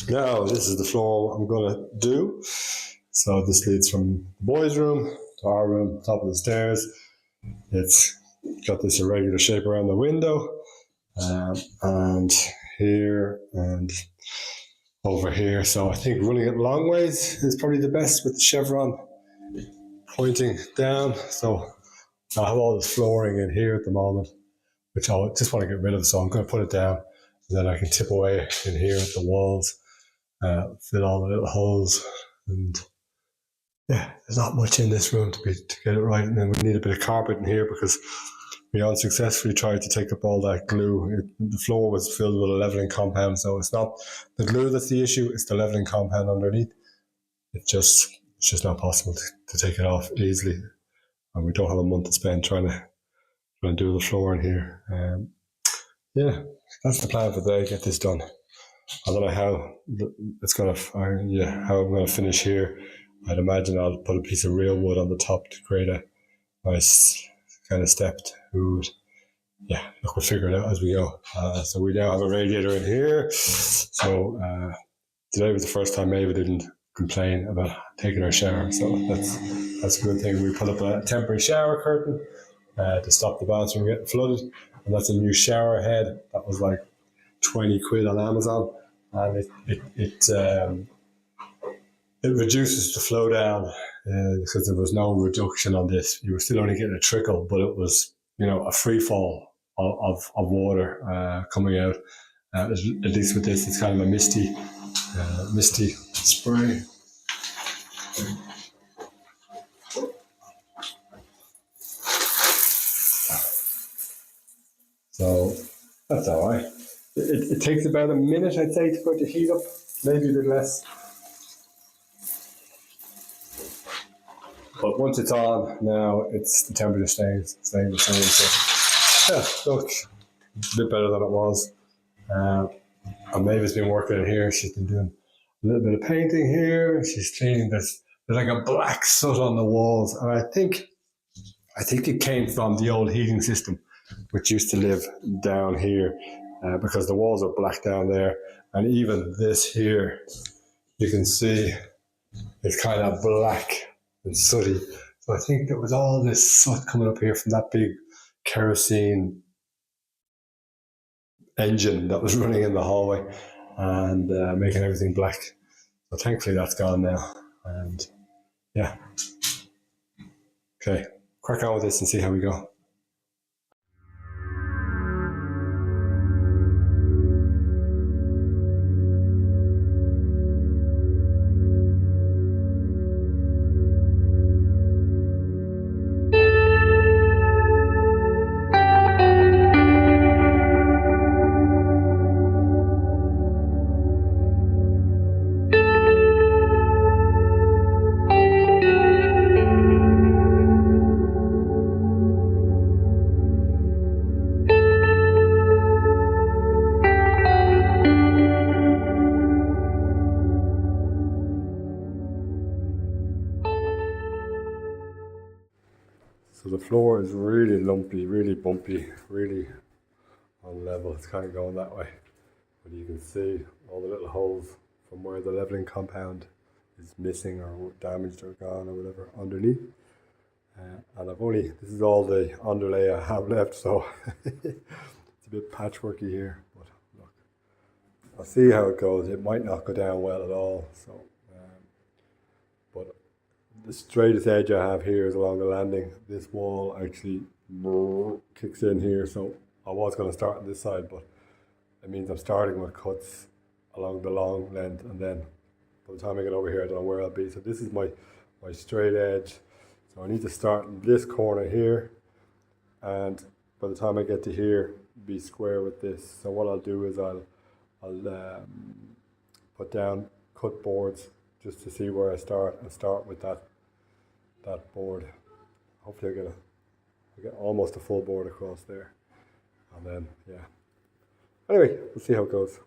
Now this is the floor I'm going to do. So this leads from the boys' room to our room, top of the stairs. It's got this irregular shape around the window, and here and over here. So I think running it long ways is probably the best with the chevron pointing down. So I have all this flooring in here at the moment, which I just want to get rid of. So I'm going to put it down, and then I can tip away in here at the walls, fill all the little holes, and yeah, there's not much in this room to get it right. And then we need a bit of carpet in here because we unsuccessfully tried to take up all that glue. The floor was filled with a leveling compound, so it's not the glue that's the issue, it's the leveling compound underneath. It's just not possible to take it off easily. And we don't have a month to spend trying to do the floor in here. Yeah, that's the plan for today, get this done. I don't know how I'm going to finish here. I'd imagine I'll put a piece of real wood on the top to create a nice kind of stepped wood. Yeah, look, we'll figure it out as we go. So we now have a radiator in here. So today was the first time Ava didn't complain about taking her shower. So that's a good thing. We put up a temporary shower curtain to stop the bathroom getting flooded. And that's a new shower head. That was like 20 quid on Amazon. And it reduces the flow down because there was no reduction on this. You were still only getting a trickle, but it was, a free fall of water coming out. At least with this, it's kind of a misty spray. So that's all right. It takes about a minute, I'd say, for it to heat up, maybe a bit less. But once it's on, now the temperature stays the same. So, yeah, look, a bit better than it was. And Maeve's been working in here. She's been doing a little bit of painting here. She's cleaning this. There's like a black soot on the walls. And I think it came from the old heating system, which used to live down here, because the walls are black down there. And even this here, you can see it's kind of black and sooty. So I think there was all this soot coming up here from that big kerosene engine that was running in the hallway and making everything black. So thankfully that's gone now. And yeah. Okay, crack on with this and see how we go. So the floor is really lumpy, really bumpy, really unlevel. It's kind of going that way. But you can see all the little holes from where the leveling compound is missing or damaged or gone or whatever underneath. And this is all the underlay I have left, so it's a bit patchworky here. But look, I'll see how it goes. It might not go down well at all. So, but the straightest edge I have here is along the landing. This wall actually kicks in here, so I was going to start on this side, but it means I'm starting with cuts along the long length, and then by the time I get over here, I don't know where I'll be. So this is my straight edge. So I need to start in this corner here, and by the time I get to here, be square with this. So what I'll do is I'll put down cut boards just to see where I start, and start with that board. Hopefully I get almost a full board across there, and then yeah. Anyway, we'll see how it goes.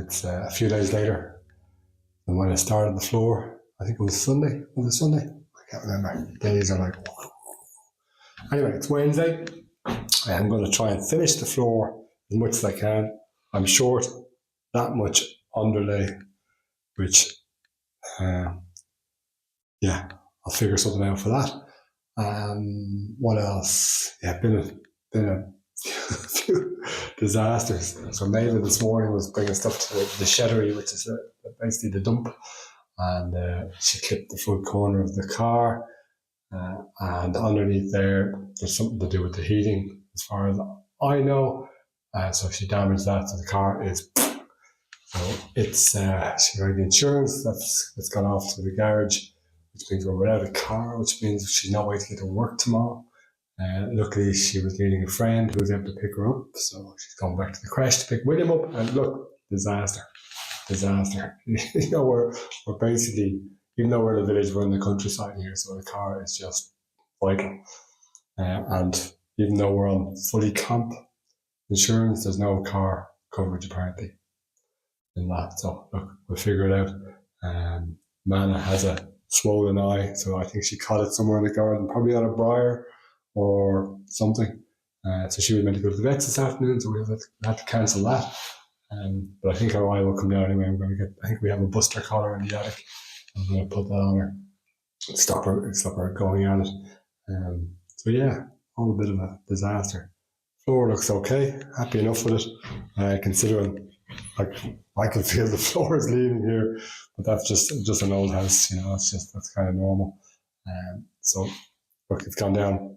it's a few days later than when I started the floor. I think it was Sunday. Was it Sunday? I can't remember. Days are like... Anyway, it's Wednesday. I'm going to try and finish the floor as much as I can. I'm short that much underlay, which, I'll figure something out for that. What else? Yeah, been a few disasters. So Maeva this morning was bringing stuff to the sheddery, which is basically the dump, and she clipped the front corner of the car, and underneath there's something to do with the heating, as far as I know. So she damaged that, so the car is... So it's she rang the insurance. That's gone off to the garage, which means we're without a car, which means she's not waiting to get to work tomorrow. Luckily, she was meeting a friend who was able to pick her up, so she's gone back to the crash to pick William up. And look, disaster. You know, we're basically, even though we're in a village, we're in the countryside here, so the car is just vital. And even though we're on fully comp insurance, there's no car coverage apparently in that. So look, we'll figure it out. Mana has a swollen eye, so I think she caught it somewhere in the garden, probably on a briar or something. So she was meant to go to the vets this afternoon, so we had to cancel that. But I think her eye will come down anyway. I think we have a buster collar in the attic. I'm going to put that on her, stop her going at it. So yeah, all a bit of a disaster. Floor looks okay. Happy enough with it, considering I can feel the floor is leaning here, but that's just an old house, you know. That's kind of normal. So look, it's gone down.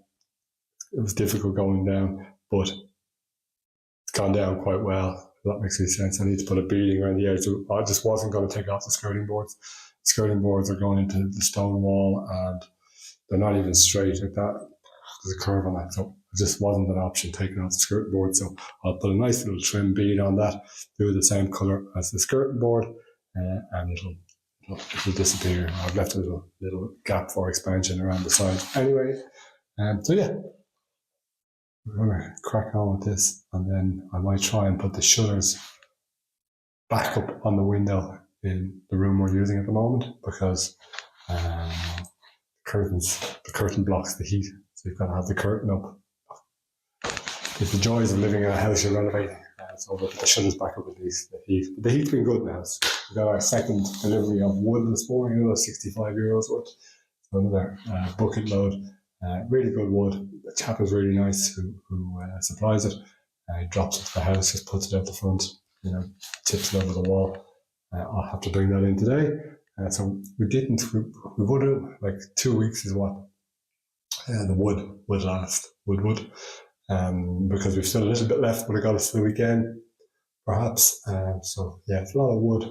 It was difficult going down, but it's gone down quite well. That makes any sense. I need to put a beading around the edge. I just wasn't going to take off the skirting boards. Skirting boards are going into the stone wall, and they're not even straight like that. There's a curve on that, so it just wasn't an option taking off the skirting board. So I'll put a nice little trim bead on that, do the same colour as the skirting board, and it'll disappear. I've left a little gap for expansion around the side anyway. So yeah, we're going to crack on with this, and then I might try and put the shutters back up on the window in the room we're using at the moment, because the curtain blocks the heat, so you've got to have the curtain up. It's the joys of living in a house you're renovating. So the shutters back up at least, the heat. But the heat's been good in the house. We got our second delivery of wood this morning, another 65 euros worth. So another bucket load. Really good wood. The chap is really nice who supplies it. He drops it to the house, just puts it out the front, you know, tips it over the wall. I'll have to bring that in today. So we would have, like 2 weeks is what the wood would last. Wood. Because we've still a little bit left, but it got us to the weekend, perhaps. So yeah, it's a lot of wood,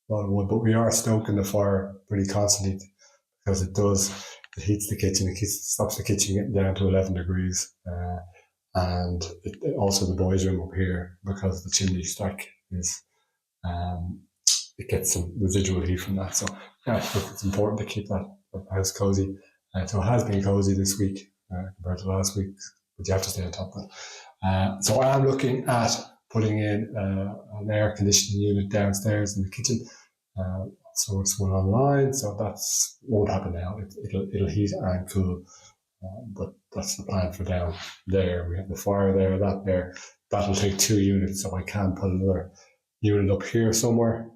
but we are stoking the fire pretty constantly, because it heats the kitchen, it stops the kitchen getting down to 11 degrees. And it also the boys' room up here, because the chimney stack is, it gets some residual heat from that. So yeah, it's important to keep that house cozy. So it has been cozy this week compared to last week, but you have to stay on top of it. So I am looking at putting in an air conditioning unit downstairs in the kitchen. So it's one online, so that's won't happen now. It'll heat and cool, but that's the plan for down there. We have the fire there, that there. That'll take 2 units, so I can put another unit up here somewhere,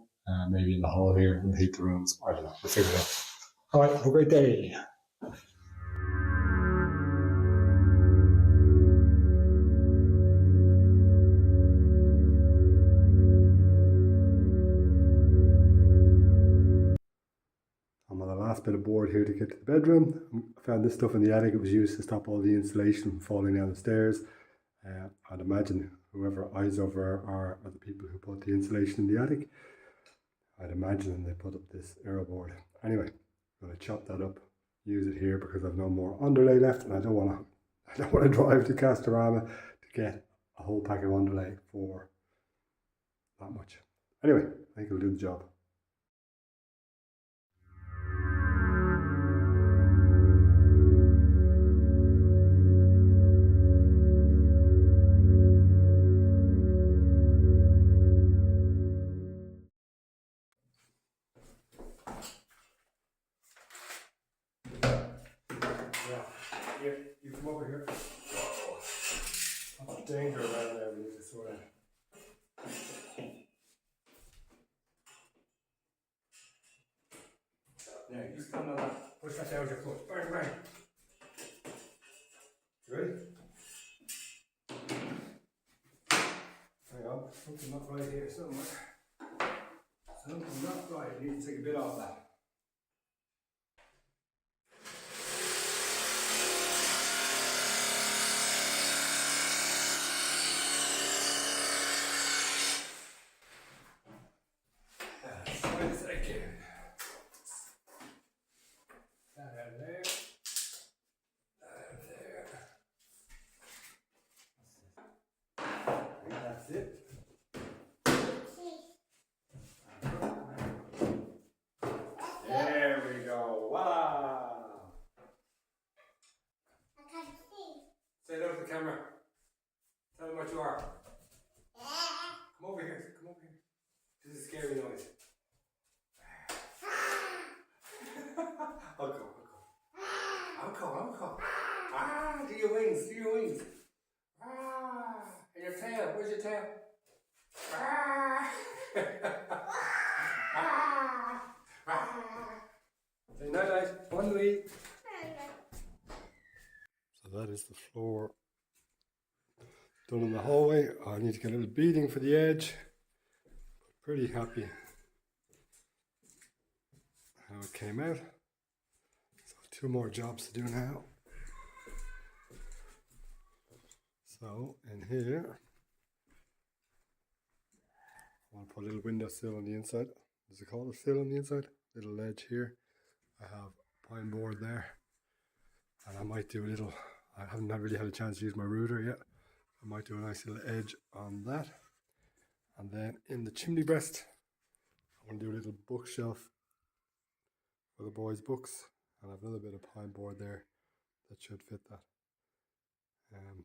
maybe in the hall here, and heat the rooms. I don't know. We'll figure it out. All right, have a great day. I'm on the last bit of board here to get to the bedroom. I found this stuff in the attic. It was used to stop all the insulation from falling down the stairs. I'd imagine whoever eyes over are the people who put the insulation in the attic. I'd imagine they put up this aero board. Anyway, I'm going to chop that up, use it here, because I've no more underlay left, and I don't want to drive to Castorama to get a whole pack of underlay for that much. Anyway, I think it'll do the job. Here, you come over here. Whoa. Lots of danger around there. We need to sort of. Yeah, you stand on that. Push that down with your foot. Bang, bang. Ready? Hang on, something not right here somewhere. Something not right. I need to take a bit off that. Try this again. That out of there. That out of there. I think that's it. There we go. Wow. I can't see. Say hello to the camera. Tell them what you are. Come over here. Come over here. This is a scary noise. Uncle. Ah, do your wings. Ah, and your tail. Where's your tail? Ah. Say night night. One way. So that is the floor done in the hallway. I need to get a little beading for the edge. Pretty happy how it came out. So 2 more jobs to do now. So in here, I want to put a little window sill on the inside. Does it call it a sill on the inside? Little ledge here. I have pine board there, and I might do a little. I haven't really had a chance to use my router yet. I might do a nice little edge on that, and then in the chimney breast, I want to do a little bookshelf for the boys' books, and I have another bit of pine board there that should fit that. Yeah.